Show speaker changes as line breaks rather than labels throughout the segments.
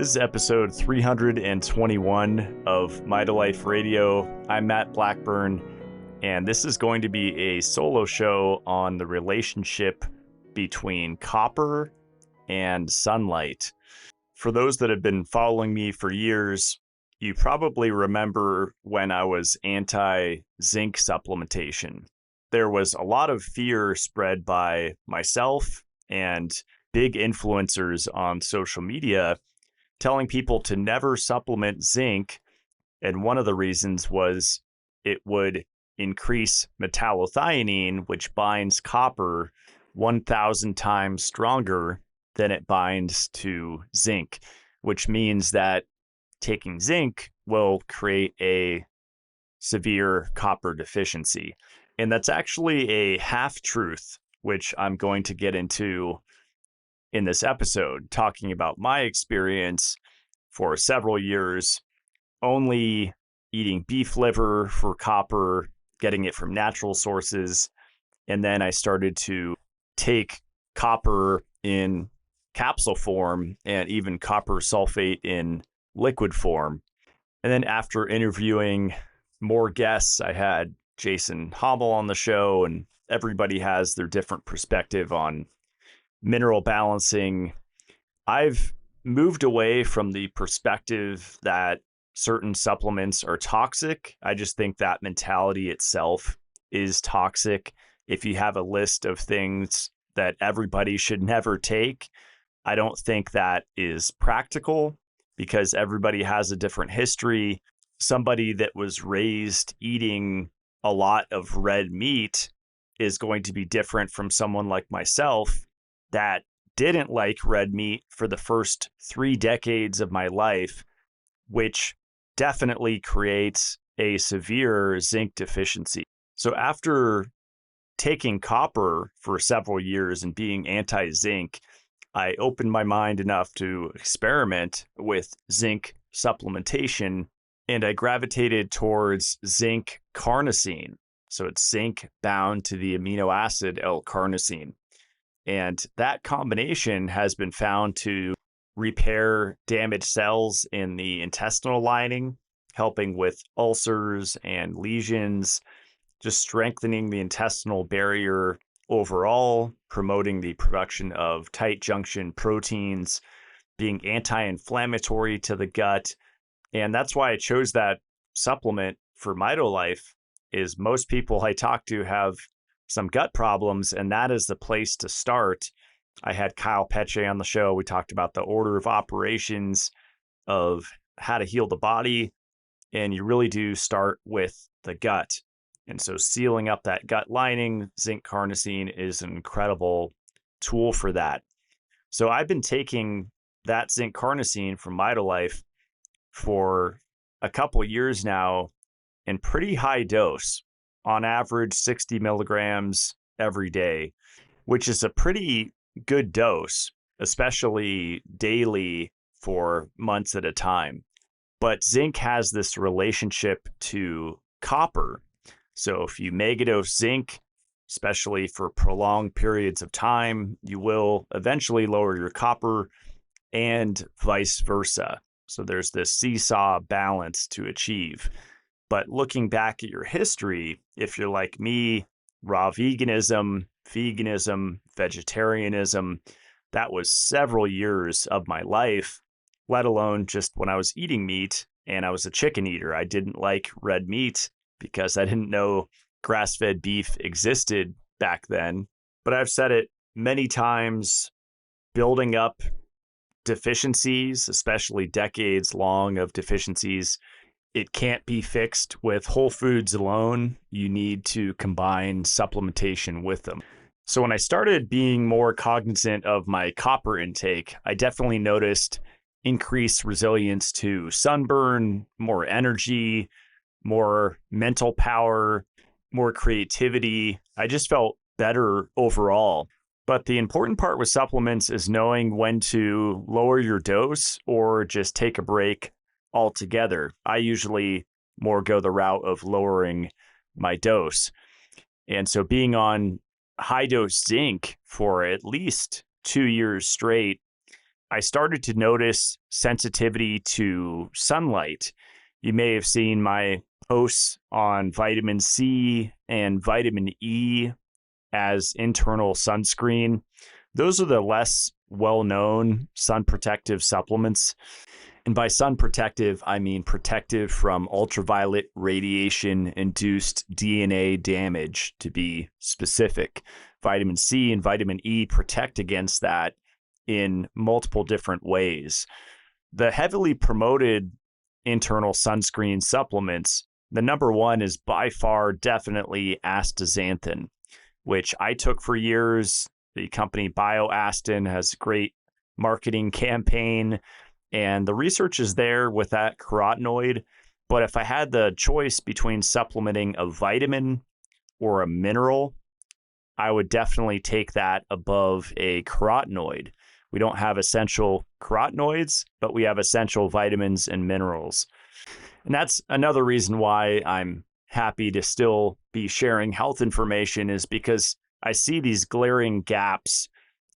This is episode 321 of Mitolife Radio. I'm Matt Blackburn, and this is going to be a solo show on the relationship between copper and sunlight. For those that have been following me for years, you probably remember when I was anti-zinc supplementation. There was a lot of fear spread by myself and big influencers on social media telling people to never supplement zinc. And one of the reasons was it would increase metallothionein, which binds copper 1,000 times stronger than it binds to zinc, which means that taking zinc will create a severe copper deficiency. And that's actually a half-truth, which I'm going to get into in this episode, talking about my experience for several years, only eating beef liver for copper, getting it from natural sources. And then I started to take copper in capsule form and even copper sulfate in liquid form. And then after interviewing more guests, I had Jason Hommel on the show, and everybody has their different perspective on mineral balancing. I've moved away from the perspective that certain supplements are toxic. I just think that mentality itself is toxic. If you have a list of things that everybody should never take, I don't think that is practical because everybody has a different history. Somebody that was raised eating a lot of red meat is going to be different from someone like myself that didn't like red meat for the first 3 decades of my life, which definitely creates a severe zinc deficiency. So after taking copper for several years and being anti-zinc, I opened my mind enough to experiment with zinc supplementation, and I gravitated towards zinc carnosine. So it's zinc bound to the amino acid L-carnosine. And that combination has been found to repair damaged cells in the intestinal lining, helping with ulcers and lesions, just strengthening the intestinal barrier overall, promoting the production of tight junction proteins, being anti-inflammatory to the gut. And that's why I chose that supplement for Mitolife, is most people I talk to have some gut problems, and that is the place to start. I had Kyle Peche on the show. We talked about the order of operations of how to heal the body, and you really do start with the gut. And so sealing up that gut lining, zinc carnosine is an incredible tool for that. So I've been taking that zinc carnosine from Mitolife for a couple years now in pretty high dose, on average 60 milligrams every day, which is a pretty good dose, especially daily for months at a time. But zinc has this relationship to copper. So if you megadose zinc, especially for prolonged periods of time, you will eventually lower your copper, and vice versa. So there's this seesaw balance to achieve. But looking back at your history, if you're like me, raw veganism, vegetarianism, that was several years of my life, let alone just when I was eating meat, and I was a chicken eater. I didn't like red meat because I didn't know grass-fed beef existed back then. But I've said it many times, building up deficiencies, especially decades long of deficiencies, it can't be fixed with whole foods alone. You need to combine supplementation with them. So when I started being more cognizant of my copper intake, I definitely noticed increased resilience to sunburn, more energy, more mental power, more creativity. I just felt better overall. But the important part with supplements is knowing when to lower your dose or just take a break altogether. I usually more go the route of lowering my dose. And so being on high dose zinc for at least 2 years straight I started to notice sensitivity to sunlight. You may have seen my posts on vitamin C and vitamin E as internal sunscreen. Those are the less well-known sun protective supplements. And by sun protective, I mean protective from ultraviolet radiation induced DNA damage, to be specific. Vitamin C and vitamin E protect against that in multiple different ways. The heavily promoted internal sunscreen supplements, the number one is by far definitely astaxanthin, which I took for years. The company BioAstin has a great marketing campaign, and the research is there with that carotenoid. But if I had the choice between supplementing a vitamin or a mineral, I would definitely take that above a carotenoid. We don't have essential carotenoids, but we have essential vitamins and minerals. And that's another reason why I'm happy to still be sharing health information, is because I see these glaring gaps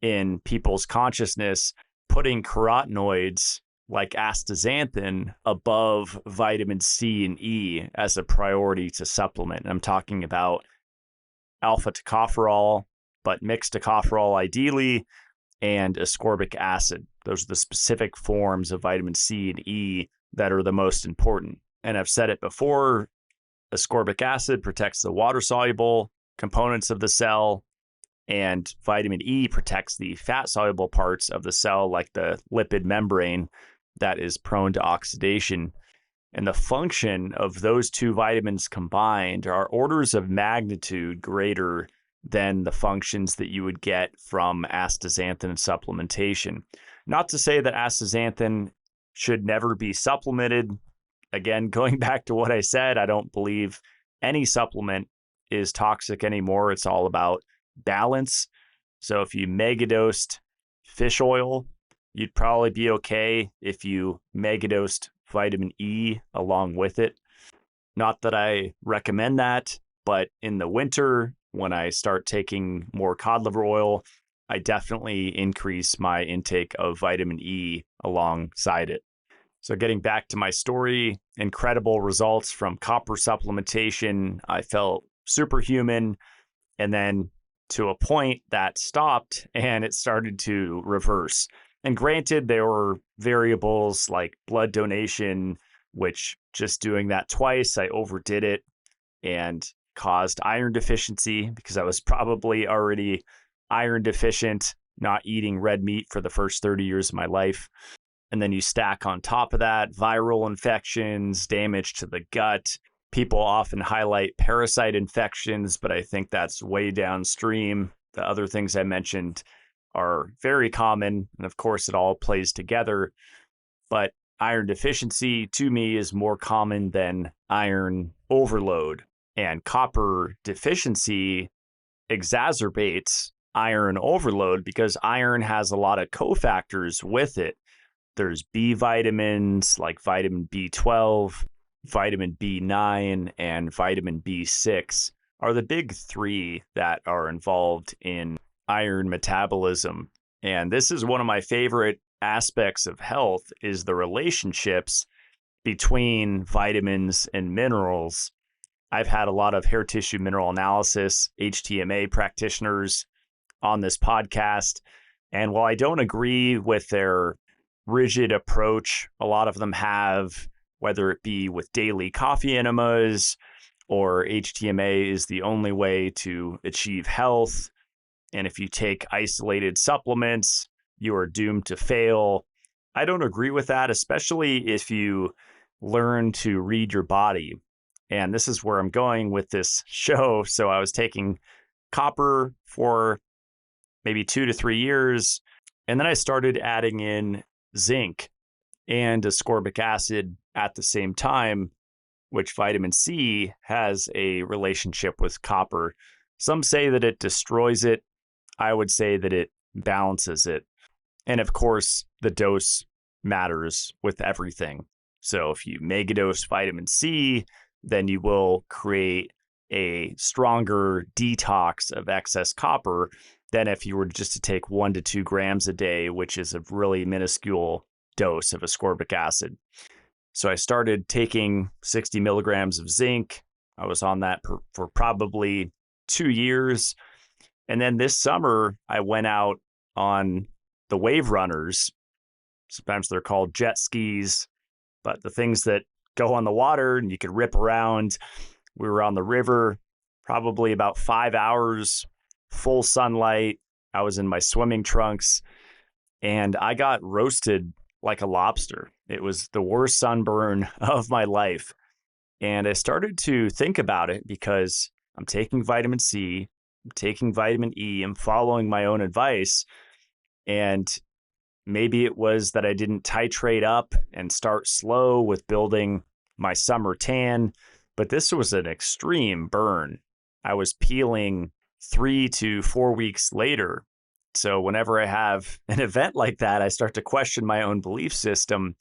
in people's consciousness, putting carotenoids like astaxanthin above vitamin C and E as a priority to supplement. And I'm talking about alpha tocopherol, but mixed tocopherol ideally, and ascorbic acid. Those are the specific forms of vitamin C and E that are the most important. And I've said it before, ascorbic acid protects the water-soluble components of the cell, and vitamin E protects the fat-soluble parts of the cell, like the lipid membrane that is prone to oxidation. And the function of those two vitamins combined are orders of magnitude greater than the functions that you would get from astaxanthin supplementation. Not to say that astaxanthin should never be supplemented. Again, going back to what I said, I don't believe any supplement is toxic anymore. It's all about balance. So if you megadosed fish oil, you'd probably be okay if you megadosed vitamin E along with it. Not that I recommend that, but in the winter, when I start taking more cod liver oil, I definitely increase my intake of vitamin E alongside it. So getting back to my story, incredible results from copper supplementation. I felt superhuman, and then to a point that stopped and it started to reverse. And granted, there were variables like blood donation, which just doing that twice, I overdid it and caused iron deficiency because I was probably already iron deficient, not eating red meat for the first 30 years of my life. And then you stack on top of that viral infections, damage to the gut. People often highlight parasite infections, but I think that's way downstream. The other things I mentioned are very common, and of course it all plays together. But iron deficiency to me is more common than iron overload. And copper deficiency exacerbates iron overload because iron has a lot of cofactors with it. There's B vitamins like vitamin B12, vitamin B9, and vitamin B6 are the big three that are involved in iron metabolism. And this is one of my favorite aspects of health, is the relationships between vitamins and minerals. I've had a lot of hair tissue mineral analysis, HTMA practitioners on this podcast. And while I don't agree with their rigid approach, a lot of them have, whether it be with daily coffee enemas or HTMA is the only way to achieve health. And if you take isolated supplements, you are doomed to fail. I don't agree with that, especially if you learn to read your body. And this is where I'm going with this show. So I was taking copper for maybe 2 to 3 years, and then I started adding in zinc and ascorbic acid at the same time, which vitamin C has a relationship with copper. Some say that it destroys it. I would say that it balances it. And of course, the dose matters with everything. So if you megadose vitamin C, then you will create a stronger detox of excess copper. than if you were just to take 1 to 2 grams a day, which is a really minuscule dose of ascorbic acid. So I started taking 60 milligrams of zinc. I was on that for probably 2 years. And then this summer, I went out on the wave runners. Sometimes they're called jet skis, but the things that go on the water and you could rip around. We were on the river, probably about 5 hours, full sunlight. I was in my swimming trunks, and I got roasted like a lobster. It was the worst sunburn of my life. And I started to think about it because I'm taking vitamin C, I'm taking vitamin E, I'm following my own advice. And maybe it was that I didn't titrate up and start slow with building my summer tan, but this was an extreme burn. I was peeling 3 to 4 weeks later. So whenever I have an event like that, I start to question my own belief system,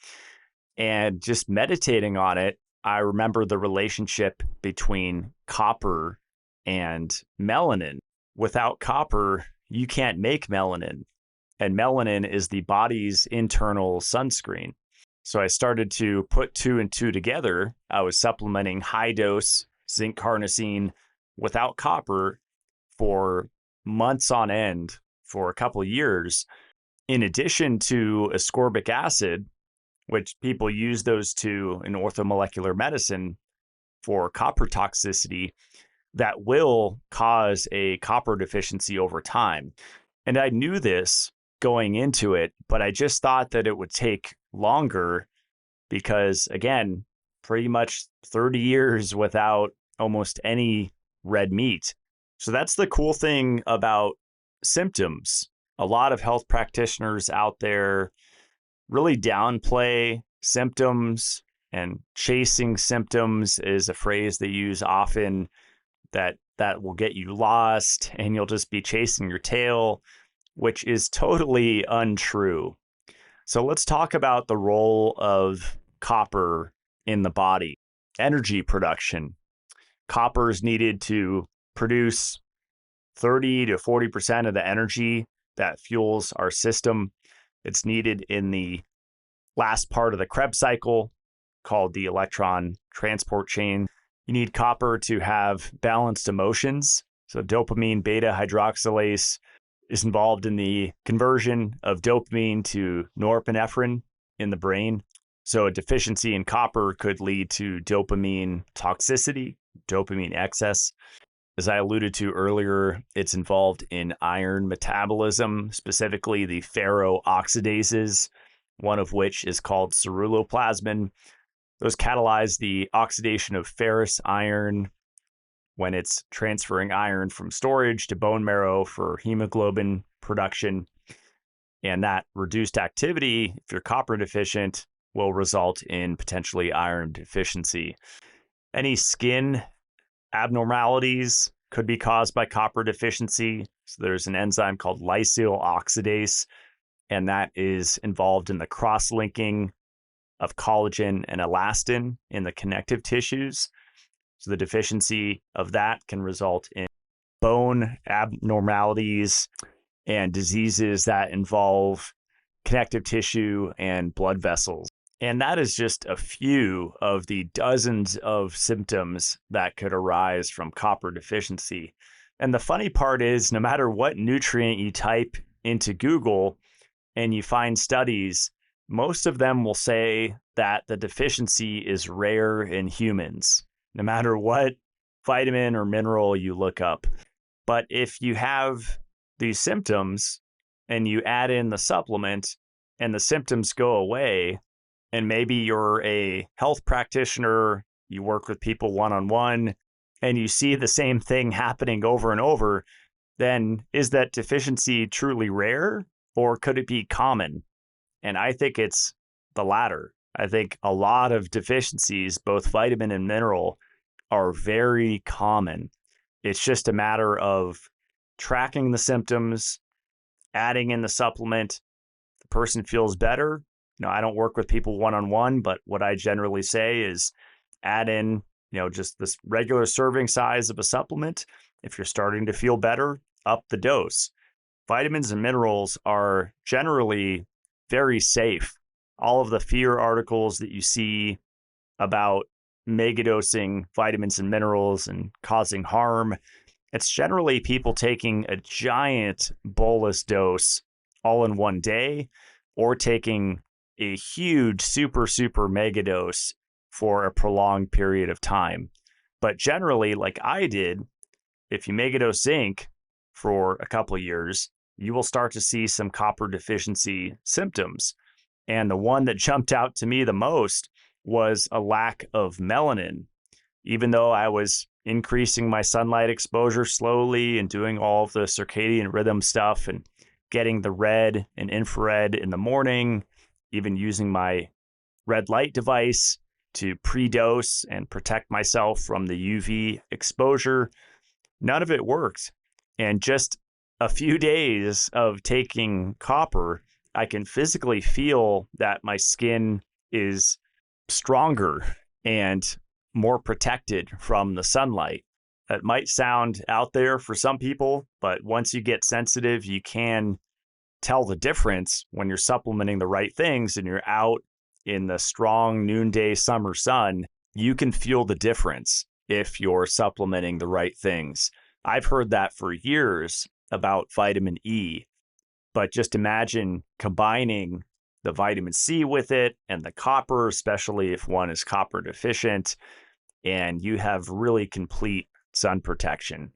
and just meditating on it, I remember the relationship between copper and melanin. Without copper, you can't make melanin, and melanin is the body's internal sunscreen. So I started to put 2 and 2 together. I was supplementing high dose zinc carnosine without copper for months on end for a couple of years, in addition to ascorbic acid, which people use those two in orthomolecular medicine for copper toxicity that will cause a copper deficiency over time. And I knew this going into it, but I just thought that it would take longer because, again, pretty much 30 years without almost any red meat. So that's the cool thing about symptoms. A lot of health practitioners out there really downplay symptoms, and chasing symptoms is a phrase they use often, that will get you lost and you'll just be chasing your tail, which is totally untrue. So let's talk about the role of copper in the body. Energy production. Copper is needed to produce 30 to 40% of the energy that fuels our system. It's needed in the last part of the Krebs cycle, called the electron transport chain. You need copper to have balanced emotions. So dopamine beta hydroxylase is involved in the conversion of dopamine to norepinephrine in the brain. So a deficiency in copper could lead to dopamine toxicity, dopamine excess. As I alluded to earlier, it's involved in iron metabolism, specifically the ferrooxidases, one of which is called ceruloplasmin. Those catalyze the oxidation of ferrous iron when it's transferring iron from storage to bone marrow for hemoglobin production. And that reduced activity, if you're copper deficient, will result in potentially iron deficiency. Any skin abnormalities could be caused by copper deficiency. So there's an enzyme called lysyl oxidase, and that is involved in the cross-linking of collagen and elastin in the connective tissues. So the deficiency of that can result in bone abnormalities and diseases that involve connective tissue and blood vessels. And that is just a few of the dozens of symptoms that could arise from copper deficiency. And the funny part is, no matter what nutrient you type into Google and you find studies, most of them will say that the deficiency is rare in humans, no matter what vitamin or mineral you look up. But if you have these symptoms and you add in the supplement and the symptoms go away, and maybe you're a health practitioner, you work with people one-on-one, and you see the same thing happening over and over, then is that deficiency truly rare, or could it be common? And I think it's the latter. I think a lot of deficiencies, both vitamin and mineral, are very common. It's just a matter of tracking the symptoms, adding in the supplement. The person feels better. I don't work with people one-on-one, but what I generally say is add in, just this regular serving size of a supplement. If you're starting to feel better, up the dose. vitamins and minerals are generally very safe. All of the fear articles that you see about megadosing vitamins and minerals and causing harm, it's generally people taking a giant bolus dose all in one day or taking a huge super mega dose for a prolonged period of time. But generally, like I did, if you megadose zinc for a couple of years, you will start to see some copper deficiency symptoms. And the one that jumped out to me the most was a lack of melanin. Even though I was increasing my sunlight exposure slowly and doing all of the circadian rhythm stuff and getting the red and infrared in the morning, even using my red light device to pre-dose and protect myself from the UV exposure, none of it worked. And just a few days of taking copper, I can physically feel that my skin is stronger and more protected from the sunlight. That might sound out there for some people, but once you get sensitive, you can tell the difference when you're supplementing the right things and you're out in the strong noonday summer sun. You can feel the difference if you're supplementing the right things. I've heard that for years about vitamin E, but just imagine combining the vitamin C with it and the copper, especially if one is copper deficient, and you have really complete sun protection.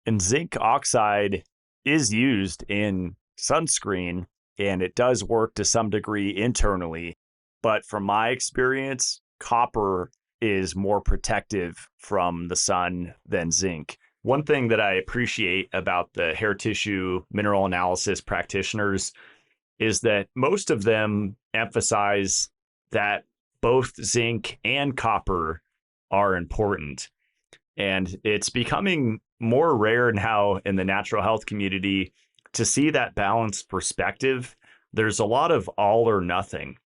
And zinc oxide is used in sunscreen, and it does work to some degree internally. But from my experience, copper is more protective from the sun than zinc. One thing that I appreciate about the hair tissue mineral analysis practitioners is that most of them emphasize that both zinc and copper are important. And it's becoming more rare now in the natural health community to see that balanced perspective. There's a lot of all or nothing.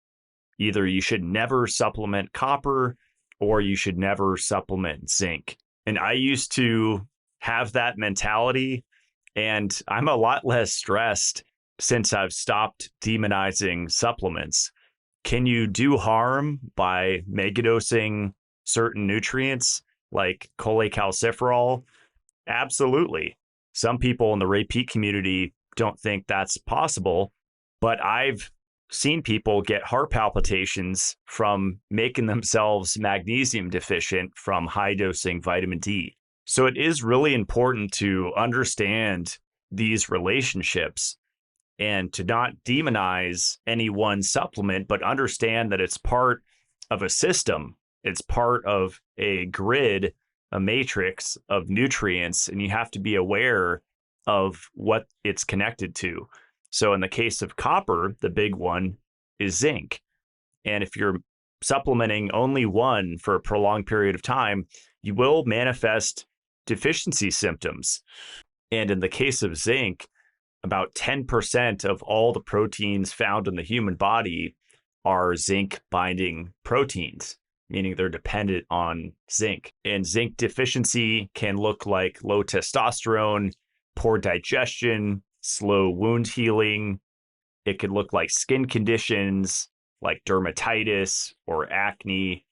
Either you should never supplement copper or you should never supplement zinc. And I used to have that mentality, and I'm a lot less stressed since I've stopped demonizing supplements. Can you do harm by megadosing certain nutrients like cholecalciferol? Absolutely. Some people in the repeat community don't think that's possible, but I've seen people get heart palpitations from making themselves magnesium deficient from high dosing vitamin D. So it is really important to understand these relationships and to not demonize any one supplement, but understand that it's part of a system. It's part of a grid, a matrix of nutrients, and you have to be aware of what it's connected to. So in the case of copper, the big one is zinc. And if you're supplementing only one for a prolonged period of time, you will manifest deficiency symptoms. And in the case of zinc, about 10% of all the proteins found in the human body are zinc binding proteins, meaning they're dependent on zinc. And zinc deficiency can look like low testosterone, poor digestion, slow wound healing. It could look like skin conditions like dermatitis or acne,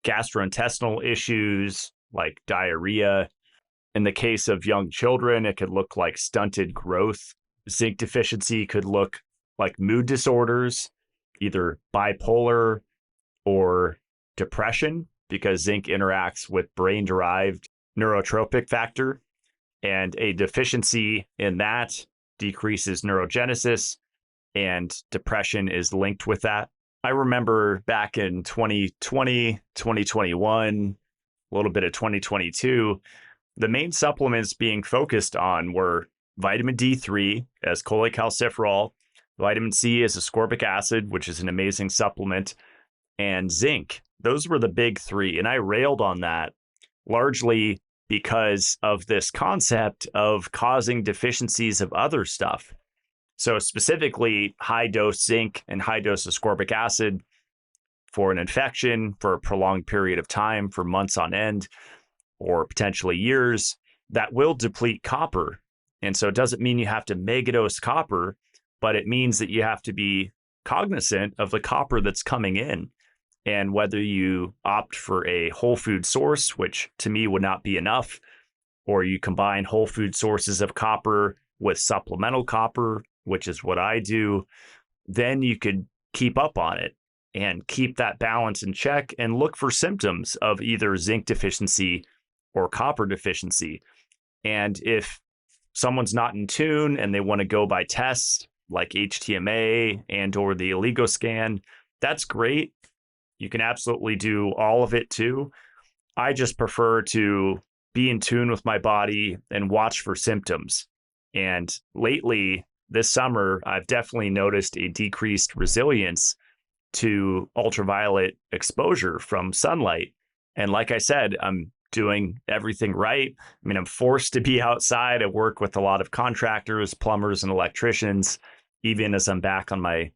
gastrointestinal issues like diarrhea. In the case of young children, it could look like stunted growth. Zinc deficiency could look like mood disorders, either bipolar or depression, because zinc interacts with brain-derived neurotropic factor, and a deficiency in that decreases neurogenesis, and depression is linked with that. I remember back in 2020, 2021, a little bit of 2022, the main supplements being focused on were vitamin D3 as cholecalciferol, vitamin C as ascorbic acid, which is an amazing supplement, and zinc. Those were the big three. And I railed on that largely because of this concept of causing deficiencies of other stuff. So specifically high dose zinc and high dose ascorbic acid for an infection for a prolonged period of time, for months on end, or potentially years, that will deplete copper. And so it doesn't mean you have to megadose copper, but it means that you have to be cognizant of the copper that's coming in. And whether you opt for a whole food source, which to me would not be enough, or you combine whole food sources of copper with supplemental copper, which is what I do, then you could keep up on it and keep that balance in check and look for symptoms of either zinc deficiency or copper deficiency. And if someone's not in tune and they want to go by tests like HTMA and or the oligoscan, that's great. You can absolutely do all of it too. I just prefer to be in tune with my body and watch for symptoms. And lately, this summer, I've definitely noticed a decreased resilience to ultraviolet exposure from sunlight. And like I said, I'm doing everything right. I mean, I'm forced to be outside. I work with a lot of contractors, plumbers, and electricians, even as I'm back on my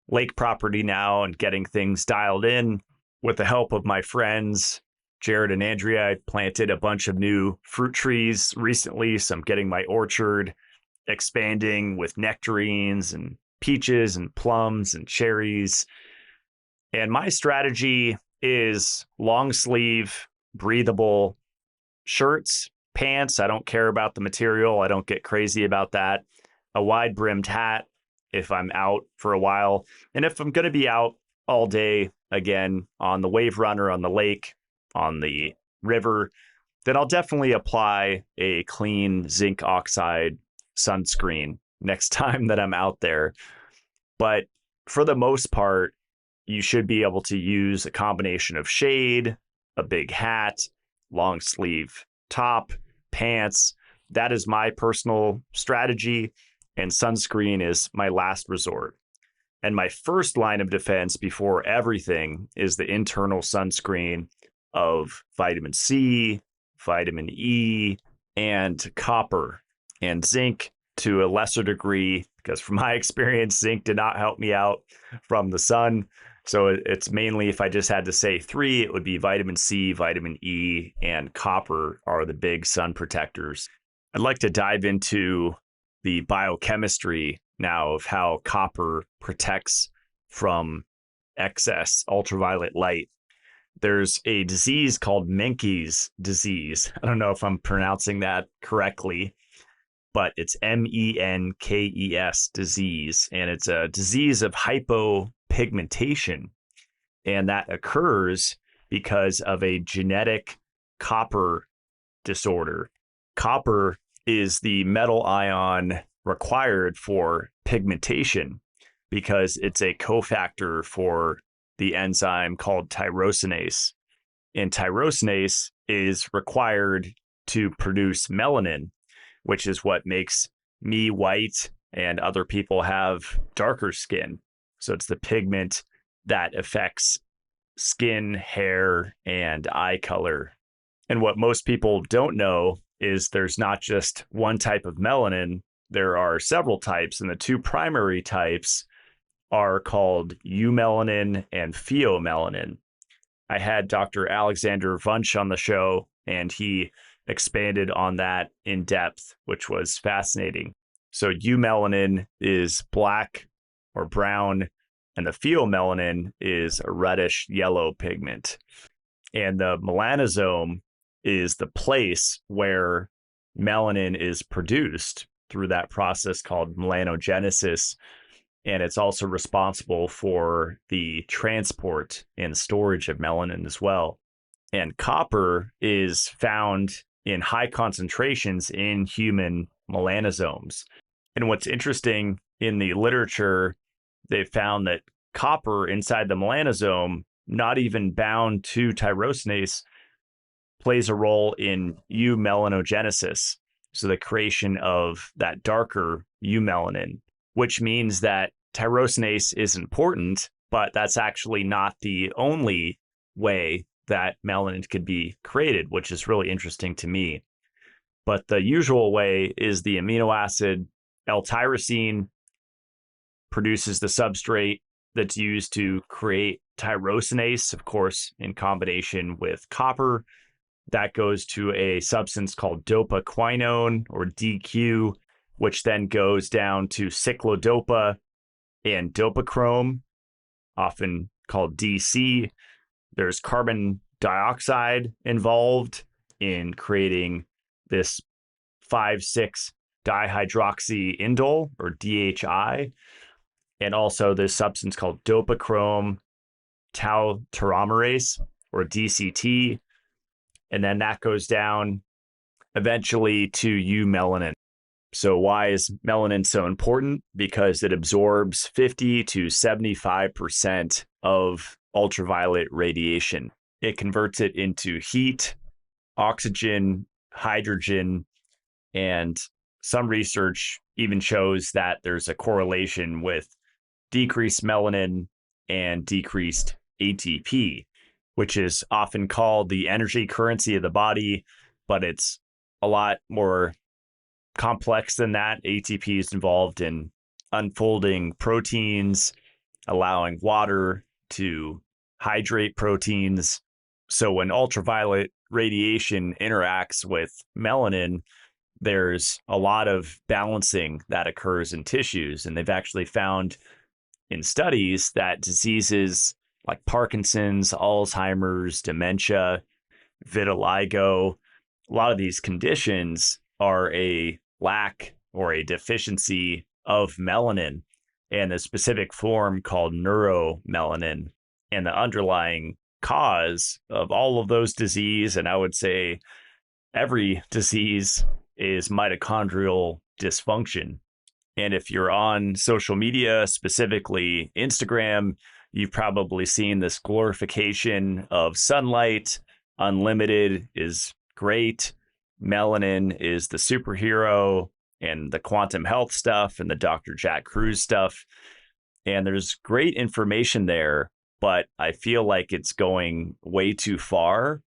lake property now and getting things dialed in. With the help of my friends, Jared and Andrea, I planted a bunch of new fruit trees recently. So I'm getting my orchard expanding with nectarines and peaches and plums and cherries. And my strategy is long sleeve, breathable shirts, pants. I don't care about the material. I don't get crazy about that. A wide brimmed hat if I'm out for a while. And if I'm going to be out all day, again, on the wave runner, on the lake, on the river, then I'll definitely apply a clean zinc oxide sunscreen next time that I'm out there. But for the most part, you should be able to use a combination of shade, a big hat, long sleeve top, pants. That is my personal strategy, and sunscreen is my last resort. And my first line of defense before everything is the internal sunscreen of vitamin C, vitamin E, and copper, and zinc to a lesser degree, because from my experience, zinc did not help me out from the sun. So it's mainly, if I just had to say three, it would be vitamin C, vitamin E, and copper are the big sun protectors. I'd like to dive into the biochemistry now of how copper protects from excess ultraviolet light. There's a disease called Menkes disease. I don't know if I'm pronouncing that correctly, but it's Menkes disease. And it's a disease of hypopigmentation. And that occurs because of a genetic copper disorder. Copper is the metal ion required for pigmentation because it's a cofactor for the enzyme called tyrosinase. And tyrosinase is required to produce melanin, which is what makes me white and other people have darker skin. So it's the pigment that affects skin, hair, and eye color. And what most people don't know is there's not just one type of melanin, there are several types, and the two primary types are called eumelanin and pheomelanin. I had Dr. Alexander Wunsch on the show, and he expanded on that in depth, which was fascinating. So eumelanin is black or brown, and the pheomelanin is a reddish yellow pigment. And the melanosome is the place where melanin is produced through that process called melanogenesis. And it's also responsible for the transport and storage of melanin as well. And copper is found in high concentrations in human melanosomes. And what's interesting in the literature, they've found that copper inside the melanosome, not even bound to tyrosinase, plays a role in eumelanogenesis. So the creation of that darker eumelanin, which means that tyrosinase is important, but that's actually not the only way that melanin could be created, which is really interesting to me. But the usual way is the amino acid L-tyrosine produces the substrate that's used to create tyrosinase, of course, in combination with copper. That goes to a substance called dopaquinone or DQ, which then goes down to cyclodopa and dopachrome, often called DC. There's carbon dioxide involved in creating this 5,6 dihydroxyindole or DHI, and also this substance called dopachrome tau telomerase or DCT. And then that goes down eventually to eumelanin. So why is melanin so important? Because it absorbs 50 to 75% of ultraviolet radiation. It converts it into heat, oxygen, hydrogen, and some research even shows that there's a correlation with decreased melanin and decreased ATP, which is often called the energy currency of the body, but it's a lot more complex than that. ATP is involved in unfolding proteins, allowing water to hydrate proteins. So when ultraviolet radiation interacts with melanin, there's a lot of balancing that occurs in tissues. And they've actually found in studies that diseases like Parkinson's, Alzheimer's, dementia, vitiligo, a lot of these conditions are a lack or a deficiency of melanin and a specific form called neuromelanin. And the underlying cause of all of those disease, and I would say every disease, is mitochondrial dysfunction. And if you're on social media, specifically Instagram, you've probably seen this glorification of sunlight. Unlimited is great. Melanin is the superhero, and the quantum health stuff and the Dr. Jack Kruse stuff. And there's great information there, but I feel like it's going way too far.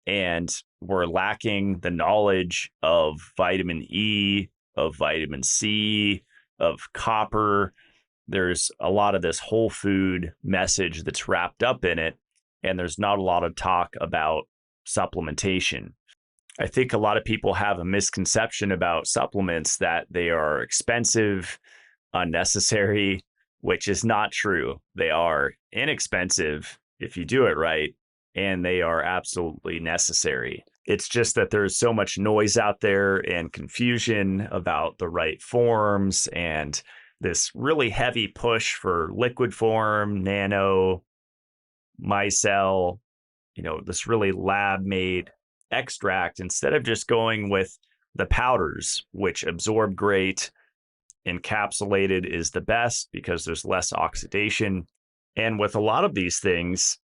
And we're lacking the knowledge of vitamin E, of vitamin C, of copper. There's a lot of this whole food message that's wrapped up in it, and there's not a lot of talk about supplementation. I think a lot of people have a misconception about supplements that they are expensive, unnecessary, which is not true. They are inexpensive if you do it right, and they are absolutely necessary. It's just that there's so much noise out there and confusion about the right forms and this really heavy push for liquid form, nano, micelle, this really lab-made extract instead of just going with the powders, which absorb great. Encapsulated is the best because there's less oxidation. And with a lot of these things,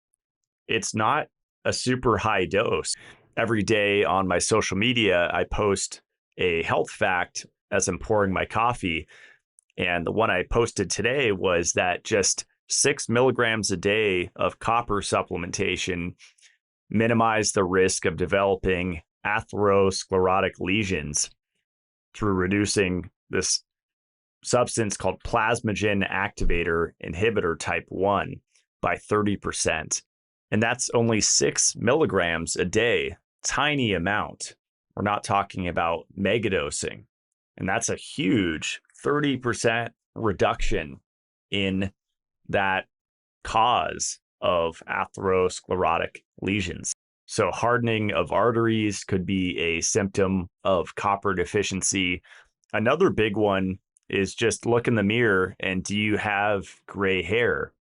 it's not a super high dose. Every day on my social media, I post a health fact as I'm pouring my coffee. And the one I posted today was that just 6 milligrams a day of copper supplementation minimize the risk of developing atherosclerotic lesions through reducing this substance called plasmagen activator inhibitor type 1 by 30%. And that's only 6 milligrams a day, tiny amount. We're not talking about megadosing. And that's a huge 30% reduction in that cause of atherosclerotic lesions. So hardening of arteries could be a symptom of copper deficiency. Another big one is just look in the mirror and do you have gray hair?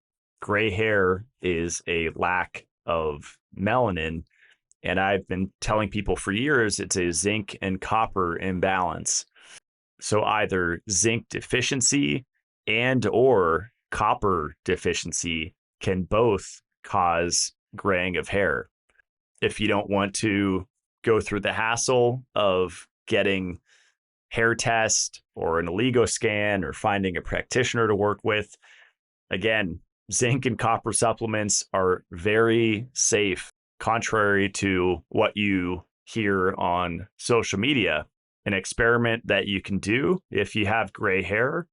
Gray hair is a lack of melanin. And I've been telling people for years it's a zinc and copper imbalance. So either zinc deficiency and or copper deficiency can both cause graying of hair. If you don't want to go through the hassle of getting hair test or an oligo scan or finding a practitioner to work with, again, zinc and copper supplements are very safe, contrary to what you hear on social media. An experiment that you can do if you have gray hair,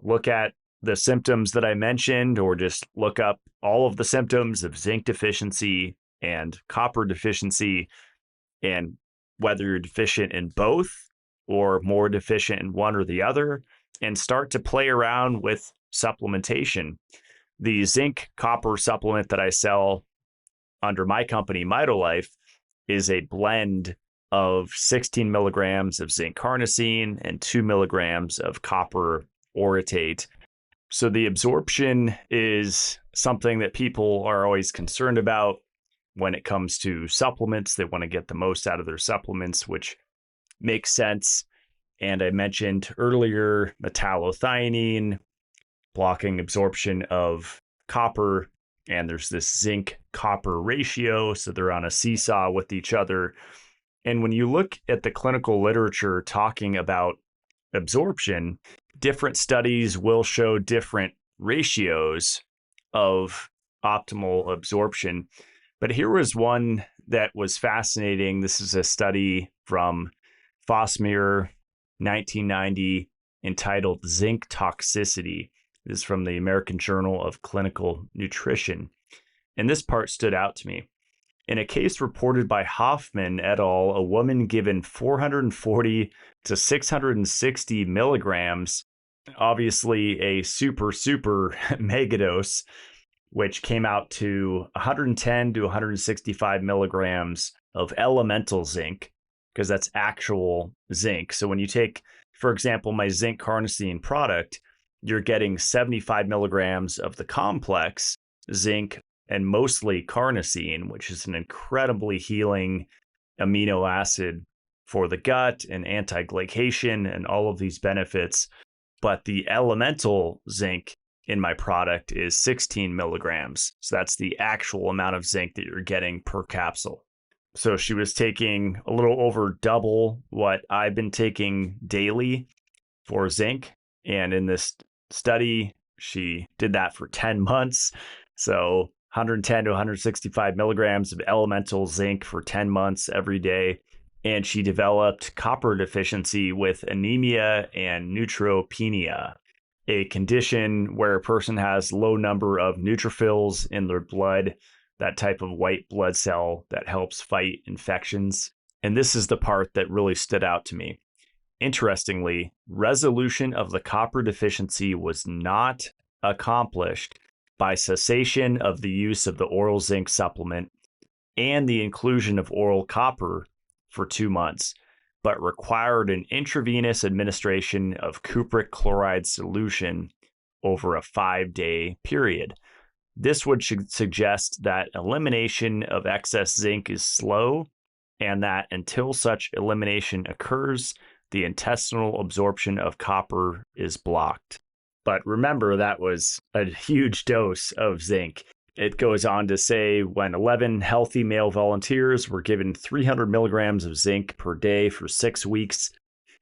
look at the symptoms that I mentioned, or just look up all of the symptoms of zinc deficiency and copper deficiency and whether you're deficient in both or more deficient in one or the other, and start to play around with supplementation. The zinc copper supplement that I sell under my company, Mitolife, is a blend of 16 milligrams of zinc carnosine and 2 milligrams of copper orotate. So the absorption is something that people are always concerned about when it comes to supplements. They want to get the most out of their supplements, which makes sense. And I mentioned earlier metallothionein blocking absorption of copper, and there's this zinc copper ratio, so they're on a seesaw with each other. And when you look at the clinical literature talking about absorption, different studies will show different ratios of optimal absorption. But here was one that was fascinating. This is a study from Fossmere, 1990, entitled Zinc Toxicity. This is from the American Journal of Clinical Nutrition. And this part stood out to me. In a case reported by Hoffman et al., a woman given 440 to 660 milligrams, obviously a super megadose, which came out to 110 to 165 milligrams of elemental zinc, because that's actual zinc. So when you take, for example, my zinc carnosine product, you're getting 75 milligrams of the complex zinc and mostly carnosine, which is an incredibly healing amino acid for the gut and anti-glycation and all of these benefits. But the elemental zinc in my product is 16 milligrams. So that's the actual amount of zinc that you're getting per capsule. So she was taking a little over double what I've been taking daily for zinc. And in this study, she did that for 10 months. So 110 to 165 milligrams of elemental zinc for 10 months every day. And she developed copper deficiency with anemia and neutropenia, a condition where a person has low number of neutrophils in their blood, that type of white blood cell that helps fight infections. And this is the part that really stood out to me. Interestingly, resolution of the copper deficiency was not accomplished by cessation of the use of the oral zinc supplement and the inclusion of oral copper for 2 months, but required an intravenous administration of cupric chloride solution over a 5-day period. This would suggest that elimination of excess zinc is slow, and that until such elimination occurs, the intestinal absorption of copper is blocked. But remember, that was a huge dose of zinc. It goes on to say when 11 healthy male volunteers were given 300 milligrams of zinc per day for 6 weeks,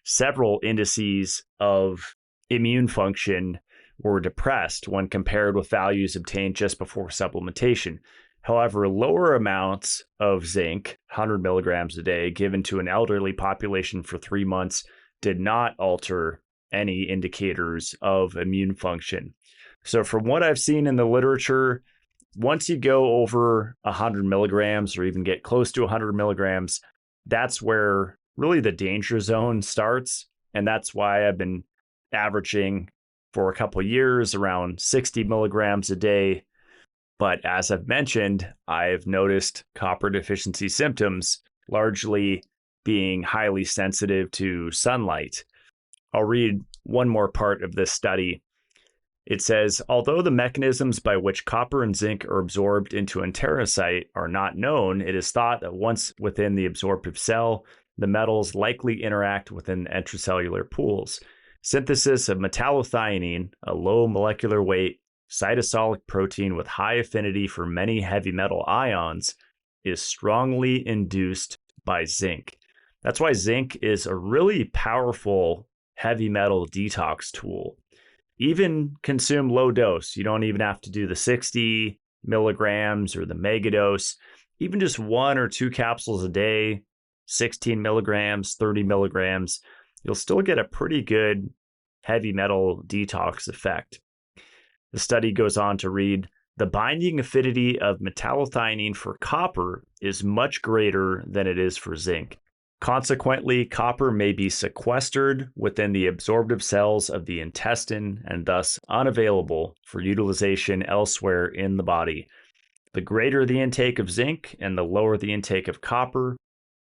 several indices of immune function were depressed when compared with values obtained just before supplementation. However, lower amounts of zinc, 100 milligrams a day, given to an elderly population for 3 months did not alter any indicators of immune function. So from what I've seen in the literature, once you go over 100 milligrams or even get close to 100 milligrams, that's where really the danger zone starts. And that's why I've been averaging for a couple of years around 60 milligrams a day. But as I've mentioned, I've noticed copper deficiency symptoms largely being highly sensitive to sunlight. I'll read one more part of this study. It says, although the mechanisms by which copper and zinc are absorbed into enterocyte are not known, it is thought that once within the absorptive cell, the metals likely interact within the intracellular pools. Synthesis of metallothionein, a low molecular weight cytosolic protein with high affinity for many heavy metal ions, is strongly induced by zinc. That's why zinc is a really powerful heavy metal detox tool. Even consume low dose. You don't even have to do the 60 milligrams or the megadose. Even just 1 or 2 capsules a day, 16 milligrams, 30 milligrams, you'll still get a pretty good heavy metal detox effect. The study goes on to read, The binding affinity of metallothionein for copper is much greater than it is for zinc. Consequently, copper may be sequestered within the absorptive cells of the intestine and thus unavailable for utilization elsewhere in the body. The greater the intake of zinc and the lower the intake of copper,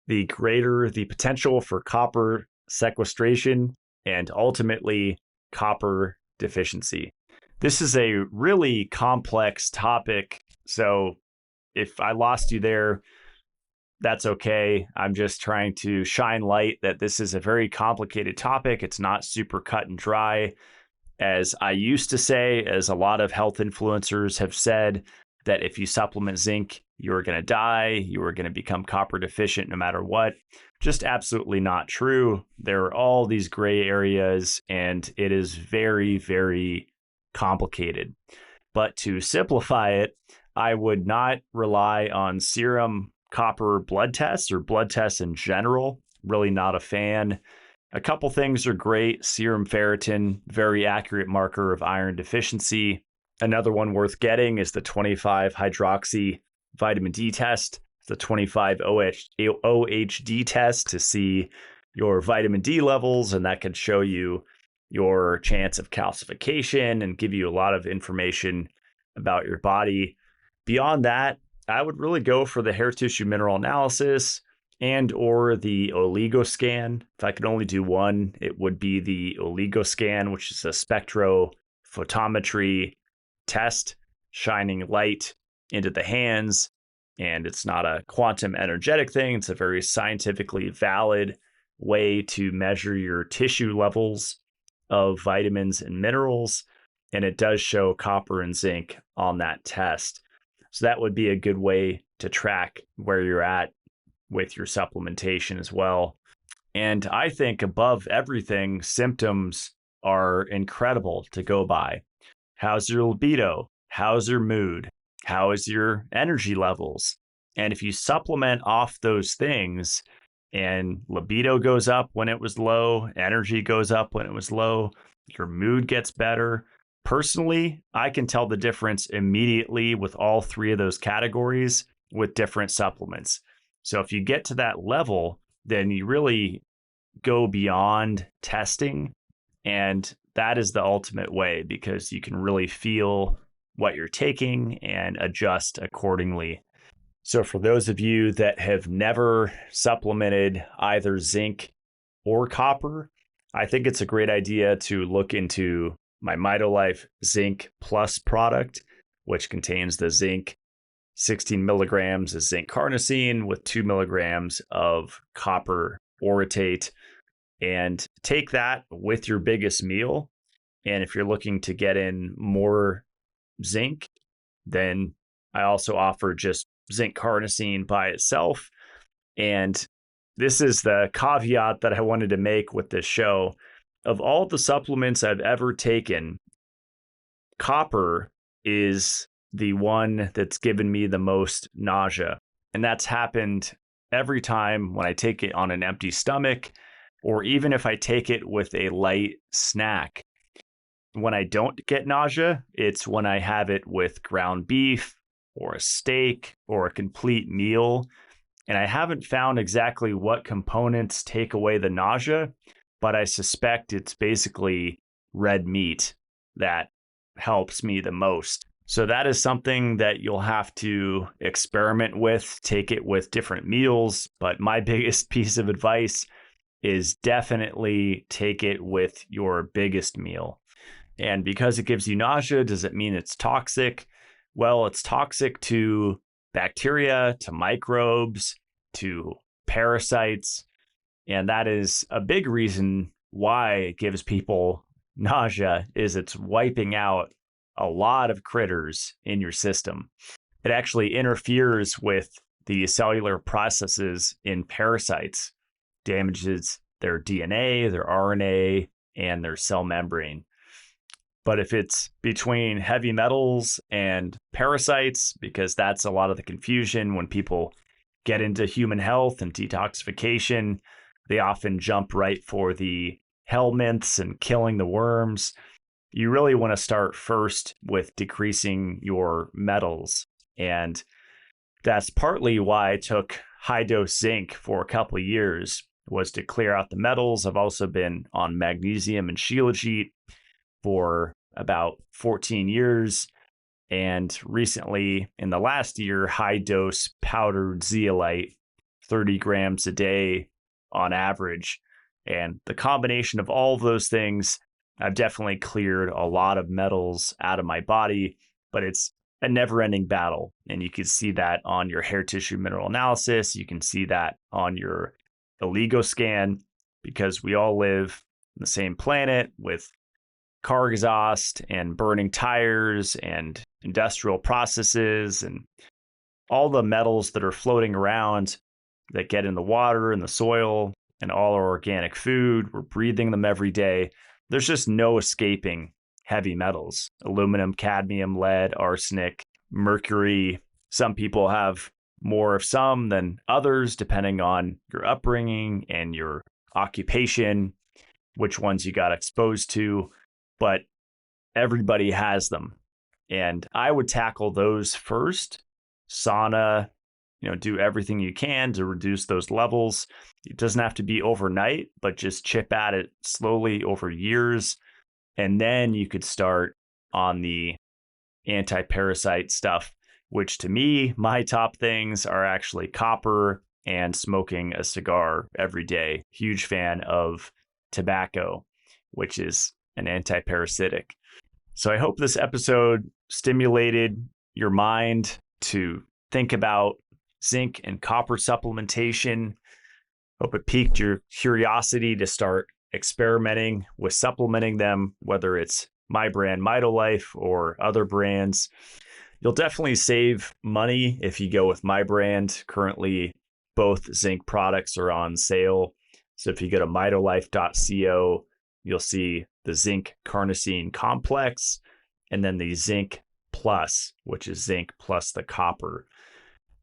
the greater the potential for copper sequestration and ultimately copper deficiency. This is a really complex topic, so if I lost you there, that's okay. I'm just trying to shine light that this is a very complicated topic. It's not super cut and dry. As I used to say, as a lot of health influencers have said, that if you supplement zinc, you're going to die, you are going to become copper deficient no matter what. Just absolutely not true. There are all these gray areas, and it is very, very complicated. But to simplify it, I would not rely on serum copper blood tests or blood tests in general. Really not a fan. A couple things are great. Serum ferritin, very accurate marker of iron deficiency. Another one worth getting is the 25 hydroxy vitamin D test, the 25 OHD test to see your vitamin D levels, and that can show you your chance of calcification and give you a lot of information about your body. Beyond that, I would really go for the hair tissue mineral analysis and or the oligoscan. If I could only do one, it would be the oligoscan, which is a spectrophotometry test shining light into the hands. And it's not a quantum energetic thing. It's a very scientifically valid way to measure your tissue levels of vitamins and minerals. And it does show copper and zinc on that test. So that would be a good way to track where you're at with your supplementation as well. And I think above everything, symptoms are incredible to go by. How's your libido? How's your mood? How is your energy levels? And if you supplement off those things and libido goes up when it was low, energy goes up when it was low, your mood gets better. Personally, I can tell the difference immediately with all three of those categories with different supplements. So if you get to that level, then you really go beyond testing. And that is the ultimate way because you can really feel what you're taking and adjust accordingly. So for those of you that have never supplemented either zinc or copper, I think it's a great idea to look into my Mitolife Zinc Plus product, which contains the zinc, 16 milligrams of zinc carnosine with 2 milligrams of copper orotate. And take that with your biggest meal. And if you're looking to get in more zinc, then I also offer just zinc carnosine by itself. And this is the caveat that I wanted to make with this show. Of all the supplements I've ever taken, copper is the one that's given me the most nausea. And that's happened every time when I take it on an empty stomach, or even if I take it with a light snack. When I don't get nausea, it's when I have it with ground beef or a steak or a complete meal. And I haven't found exactly what components take away the nausea, but I suspect it's basically red meat that helps me the most. So that is something that you'll have to experiment with, take it with different meals. But my biggest piece of advice is definitely take it with your biggest meal. And because it gives you nausea, does it mean it's toxic? Well, it's toxic to bacteria, to microbes, to parasites. And that is a big reason why it gives people nausea, is it's wiping out a lot of critters in your system. It actually interferes with the cellular processes in parasites, damages their DNA, their RNA, and their cell membrane. But if it's between heavy metals and parasites, because that's a lot of the confusion when people get into human health and detoxification, they often jump right for the helminths and killing the worms. you really want to start first with decreasing your metals. And that's partly why I took high dose zinc for a couple of years, was to clear out the metals. I've also been on magnesium and shilajit for about 14 years. And recently, in the last year, high dose powdered zeolite, 30 grams a day on average. And the combination of all of those things, I've definitely cleared a lot of metals out of my body, but it's a never ending battle. And you can see that on your hair tissue mineral analysis. You can see that on your Oligo scan, because we all live on the same planet with car exhaust and burning tires and industrial processes and all the metals that are floating around that get in the water and the soil and all our organic food. We're breathing them every day. There's just no escaping heavy metals: aluminum, cadmium, lead, arsenic, mercury. Some people have more of some than others, depending on your upbringing and your occupation, which ones you got exposed to. But everybody has them. And I would tackle those first. Sauna, do everything you can to reduce those levels. It doesn't have to be overnight, but just chip at it slowly over years. And then you could start on the anti-parasite stuff, which to me, my top things are actually copper and smoking a cigar every day. Huge fan of tobacco, which is an anti-parasitic. So I hope this episode stimulated your mind to think about zinc and copper supplementation. Hope it piqued your curiosity to start experimenting with supplementing them, whether it's my brand Mitolife or other brands. You'll definitely save money if you go with my brand. Currently, both zinc products are on sale. So if you go to mitolife.co, you'll see the zinc carnosine complex and then the zinc plus, which is zinc plus the copper.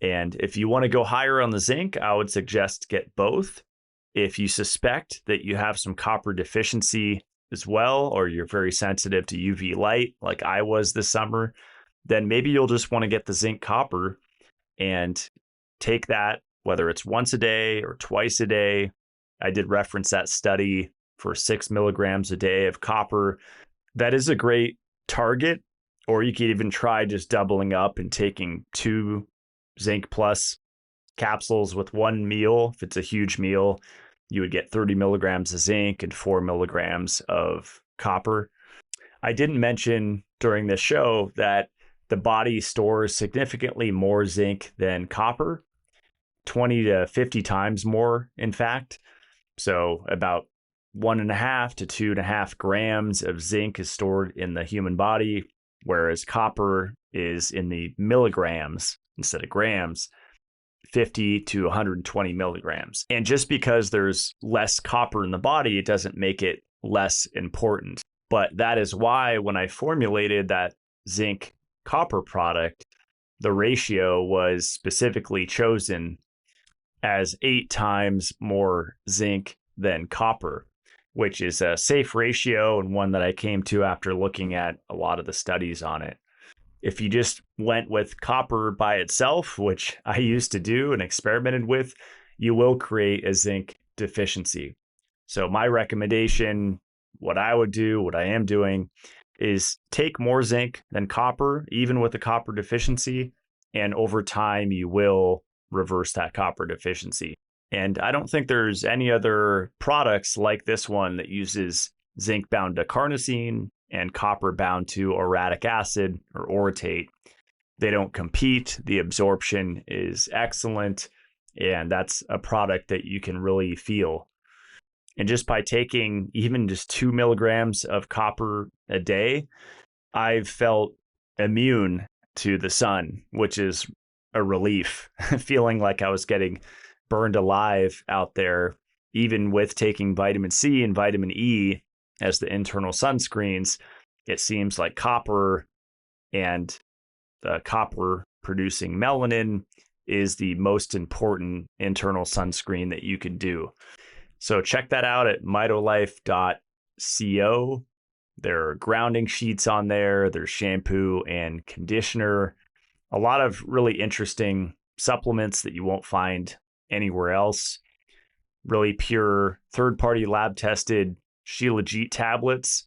And if you want to go higher on the zinc, I would suggest get both. If you suspect that you have some copper deficiency as well, or you're very sensitive to UV light like I was this summer, then maybe you'll just want to get the zinc copper and take that, whether it's once a day or twice a day. I did reference that study for 6 milligrams a day of copper. That is a great target. Or you could even try just doubling up and taking 2 zinc plus capsules with one meal. If it's a huge meal, you would get 30 milligrams of zinc and 4 milligrams of copper. I didn't mention during this show that the body stores significantly more zinc than copper, 20 to 50 times more, in fact. So about 1.5 to 2.5 grams of zinc is stored in the human body, whereas copper is in the milligrams instead of grams, 50 to 120 milligrams. And just because there's less copper in the body, it doesn't make it less important. But that is why when I formulated that zinc copper product, the ratio was specifically chosen as 8 times more zinc than copper, which is a safe ratio and one that I came to after looking at a lot of the studies on it. If you just went with copper by itself, which I used to do and experimented with, you will create a zinc deficiency. So my recommendation, what I would do, what I am doing, is take more zinc than copper, even with a copper deficiency, and over time you will reverse that copper deficiency. And I don't think there's any other products like this one that uses zinc bound to carnosine and copper bound to orotic acid or orotate. They don't compete. The absorption is excellent. And that's a product that you can really feel. And just by taking even just 2 milligrams of copper a day, I've felt immune to the sun, which is a relief, feeling like I was getting burned alive out there, even with taking vitamin C and vitamin E as the internal sunscreens. It seems like copper and the copper producing melanin is the most important internal sunscreen that you could do. So check that out at mitolife.co. There are grounding sheets on there. There's shampoo and conditioner. A lot of really interesting supplements that you won't find anywhere else. Really pure, third-party lab-tested Shilajit tablets.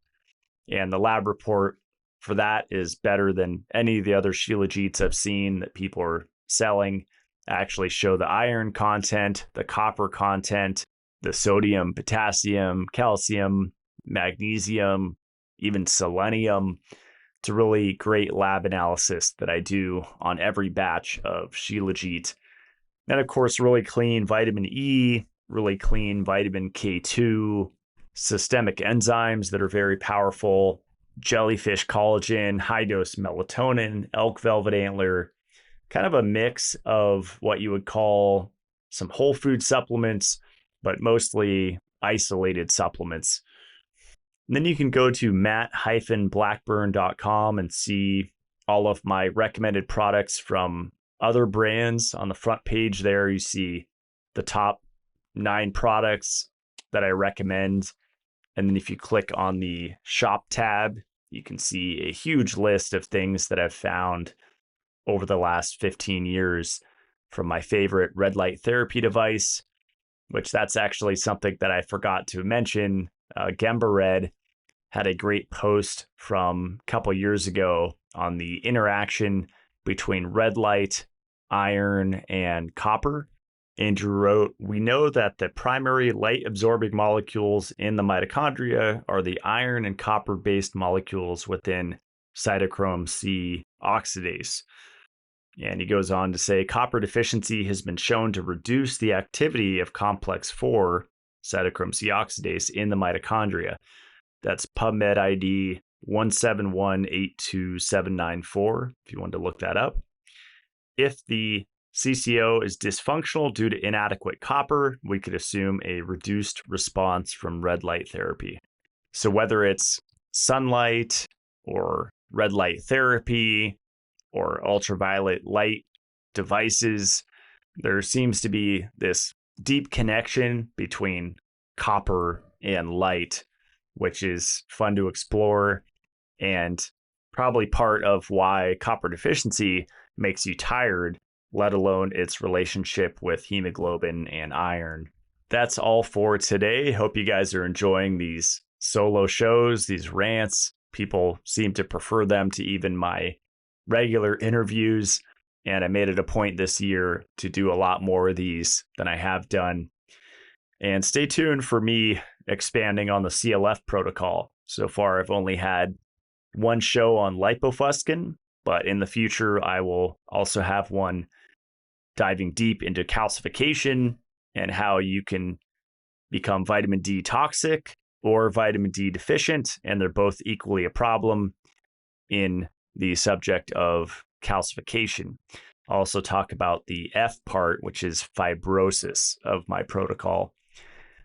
And the lab report for that is better than any of the other Shilajits I've seen that people are selling. Actually show the iron content, the copper content, the sodium, potassium, calcium, magnesium, even selenium. It's a really great lab analysis that I do on every batch of Shilajit. Then, of course, really clean vitamin E, really clean vitamin K2, systemic enzymes that are very powerful, jellyfish collagen, high dose melatonin, elk velvet antler, kind of a mix of what you would call some whole food supplements, but mostly isolated supplements. And then you can go to matt-blackburn.com and see all of my recommended products from other brands. On the front page there, you see the top 9 products that I recommend. And then if you click on the shop tab, you can see a huge list of things that I've found over the last 15 years, from my favorite red light therapy device, which that's actually something that I forgot to mention. Gemba Red had a great post from a couple years ago on the interaction between red light, iron, and copper. Andrew wrote, "We know that the primary light absorbing molecules in the mitochondria are the iron and copper based molecules within cytochrome C oxidase." And he goes on to say, "Copper deficiency has been shown to reduce the activity of complex 4, cytochrome C oxidase, in the mitochondria." That's PubMed ID 171827994, if you wanted to look that up. If the CCO is dysfunctional due to inadequate copper, we could assume a reduced response from red light therapy. So whether it's sunlight or red light therapy or ultraviolet light devices, there seems to be this deep connection between copper and light, which is fun to explore and probably part of why copper deficiency makes you tired, let alone its relationship with hemoglobin and iron. That's all for today. Hope you guys are enjoying these solo shows, these rants. People seem to prefer them to even my regular interviews, and I made it a point this year to do a lot more of these than I have done. And stay tuned for me expanding on the CLF protocol. So far, I've only had one show on lipofuscin, but in the future, I will also have one diving deep into calcification and how you can become vitamin D toxic or vitamin D deficient, and they're both equally a problem in the subject of calcification. I'll also talk about the F part, which is fibrosis of my protocol.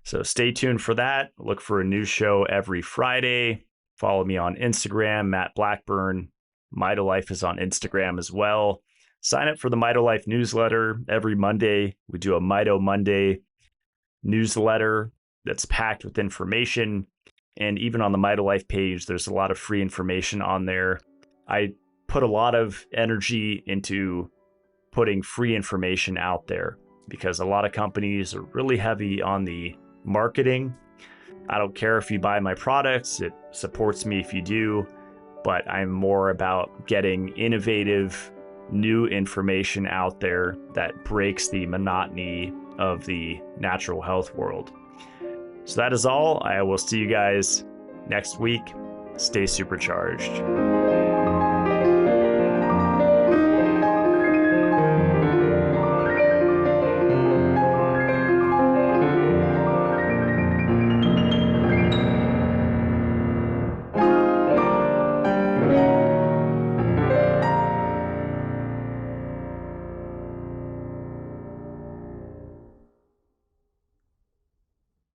So stay tuned for that. Look for a new show every Friday. Follow me on Instagram, Matt Blackburn. Mitolife is on Instagram as well. Sign up for the Mitolife newsletter every Monday. We do a Mito Monday newsletter that's packed with information. And even on the Mitolife page, there's a lot of free information on there. I put a lot of energy into putting free information out there because a lot of companies are really heavy on the marketing. I don't care if you buy my products, it supports me if you do, but I'm more about getting innovative, new information out there that breaks the monotony of the natural health world. So that is all. I will see you guys next week. Stay supercharged.